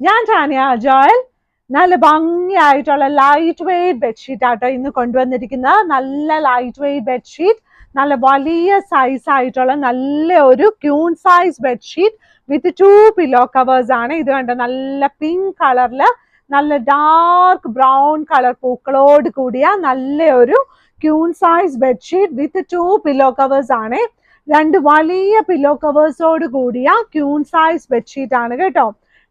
ഞാൻ ടാനിയ ജോയൽ. നല്ല ഭംഗിയായിട്ടുള്ള light weight bedsheet ആട്ടോ ഇന്ന് കൊണ്ടുവന്നിരിക്കുന്നത്. നല്ല ലൈറ്റ് വെയ്റ്റ് ബെഡ്ഷീറ്റ്, നല്ല വലിയ സൈസ് ആയിട്ടുള്ള നല്ല ഒരു ക്യൂൺ സൈസ് ബെഡ്ഷീറ്റ് വിത്ത് 2 പില്ലോ കവേഴ്സ് ആണ്. ഇത് കണ്ടോ, നല്ല പിങ്ക് കളറില് നല്ല ഡാർക്ക് ബ്രൗൺ കളർ പൂക്കളോട് കൂടിയ നല്ല ഒരു ക്യൂൺ സൈസ് ബെഡ്ഷീറ്റ് വിത്ത് 2 പില്ലോ കവേഴ്സ് ആണ്. 2 വലിയ പില്ലോ കവേഴ്സോട് കൂടിയ ക്യൂൺ സൈസ് ബെഡ്ഷീറ്റ് ആണ് കേട്ടോ.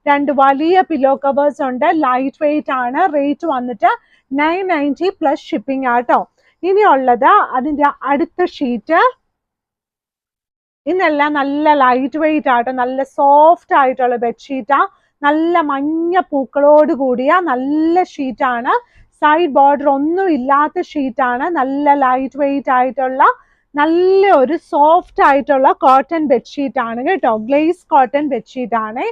2 വലിയ പില്ലോ കവേഴ്സ് ഉണ്ട്, ലൈറ്റ് വെയ്റ്റ് ആണ്. റേറ്റ് വന്നിട്ട് 990 പ്ലസ് ഷിപ്പിംഗ് ആട്ടോ. ഇനിയുള്ളത് അതിന്റെ അടുത്ത ഷീറ്റ്. ഇന്നെല്ലാം നല്ല ലൈറ്റ് വെയ്റ്റ് ആട്ടോ, നല്ല സോഫ്റ്റ് ആയിട്ടുള്ള ബെഡ്ഷീറ്റാ. നല്ല മഞ്ഞ പൂക്കളോട് കൂടിയ നല്ല ഷീറ്റാണ്. സൈഡ് ബോർഡർ ഒന്നും ഇല്ലാത്ത ഷീറ്റാണ്. നല്ല ലൈറ്റ് വെയ്റ്റ് ആയിട്ടുള്ള നല്ല ഒരു സോഫ്റ്റ് ആയിട്ടുള്ള കോട്ടൺ ബെഡ്ഷീറ്റ് ആണ് കേട്ടോ. ഗ്ലേസ് കോട്ടൺ ബെഡ്ഷീറ്റ് ആണ്.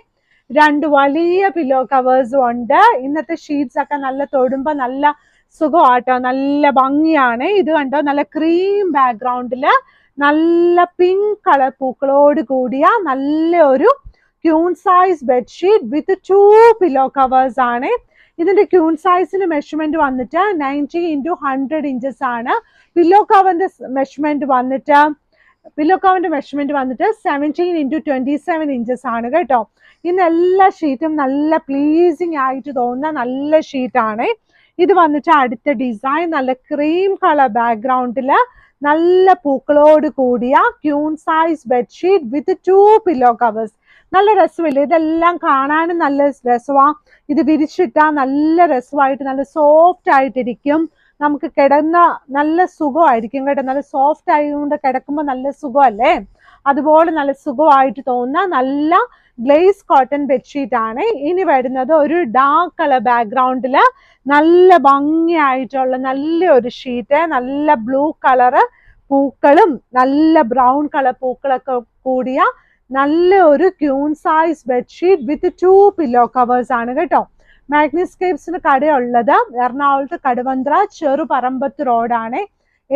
2 വലിയ പില്ലോ കവേഴ്സും ഉണ്ട്. ഇന്നത്തെ ഷീറ്റ്സ് ഒക്കെ നല്ല തൊടുമ്പോ നല്ല സുഖമാട്ടോ, നല്ല ഭംഗിയാണ്. ഇത് കണ്ടോ, നല്ല ക്രീം ബാക്ക്ഗ്രൗണ്ടില് നല്ല പിങ്ക് കളർ പൂക്കളോട് കൂടിയ നല്ല ഒരു ക്യൂൺ സൈസ് ബെഡ്ഷീറ്റ് വിത്ത് 2 പില്ലോ കവേഴ്സ് ആണ്. ഇതിന്റെ ക്യൂൺ സൈസിന് മെഷർമെന്റ് വന്നിട്ട് 90 × 100 ഇഞ്ചസ് ആണ്. പില്ലോ കവറിന്റെ മെഷർമെന്റ് വന്നിട്ട് 17 × 27 ഇഞ്ചസ് ആണ് കേട്ടോ. ഇന്ന് എല്ലാ ഷീറ്റും നല്ല പ്ലീസിങ് ആയിട്ട് തോന്നുന്ന നല്ല ഷീറ്റാണ്. ഇത് വന്നിട്ട് അടുത്ത ഡിസൈൻ നല്ല ക്രീം കളർ ബാക്ക്ഗ്രൗണ്ടില് നല്ല പൂക്കളോട് കൂടിയ ക്യൂൺ സൈസ് ബെഡ്ഷീറ്റ് വിത്ത് 2 പില്ലോ കവേഴ്സ്. നല്ല രസമില്ല, ഇതെല്ലാം കാണാനും നല്ല രസമാണ്. ഇത് വിരിച്ചിട്ടാൽ നല്ല രസമായിട്ട് നല്ല സോഫ്റ്റ് ആയിട്ടിരിക്കും. നമുക്ക് കിടന്ന നല്ല സുഖമായിരിക്കും കേട്ടോ. നല്ല സോഫ്റ്റ് ആയതുകൊണ്ട് കിടക്കുമ്പോൾ നല്ല സുഖമല്ലേ, അതുപോലെ നല്ല സുഖമായിട്ട് തോന്നുന്ന നല്ല ഗ്ലേസ് കോട്ടൺ ബെഡ്ഷീറ്റ് ആണ്. ഇനി വരുന്നത് ഒരു ഡാർക്ക് കളർ ബാക്ക്ഗ്രൗണ്ടില് നല്ല ഭംഗിയായിട്ടുള്ള നല്ല ഒരു ഷീറ്റ്, നല്ല ബ്ലൂ കളറ് പൂക്കളും നല്ല ബ്രൗൺ കളർ പൂക്കളൊക്കെ കൂടിയ നല്ല ഒരു ക്യൂൺ സൈസ് ബെഡ്ഷീറ്റ് വിത്ത് 2 പില്ലോ കവേഴ്സ് ആണ് കേട്ടോ. മാഗ്നിസ്കേപ്സിന് കടയുള്ളത് എറണാകുളത്ത് കടുവന്ത്ര ചെറുപറമ്പത്ത് റോഡാണ്.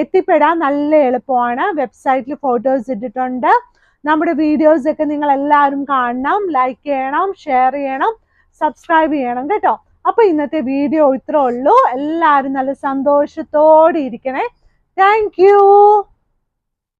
എത്തിപ്പെടാൻ നല്ല എളുപ്പമാണ്. വെബ്സൈറ്റിൽ ഫോട്ടോസ് ഇട്ടിട്ടുണ്ട്. നമ്മുടെ വീഡിയോസ് ഒക്കെ നിങ്ങൾ എല്ലാവരും കാണണം, ലൈക്ക് ചെയ്യണം, ഷെയർ ചെയ്യണം, സബ്സ്ക്രൈബ് ചെയ്യണം കേട്ടോ. അപ്പൊ ഇന്നത്തെ വീഡിയോ ഇത്രേ ഉള്ളൂ. എല്ലാവരും നല്ല സന്തോഷത്തോടെ ഇരിക്കണേ. Thank you.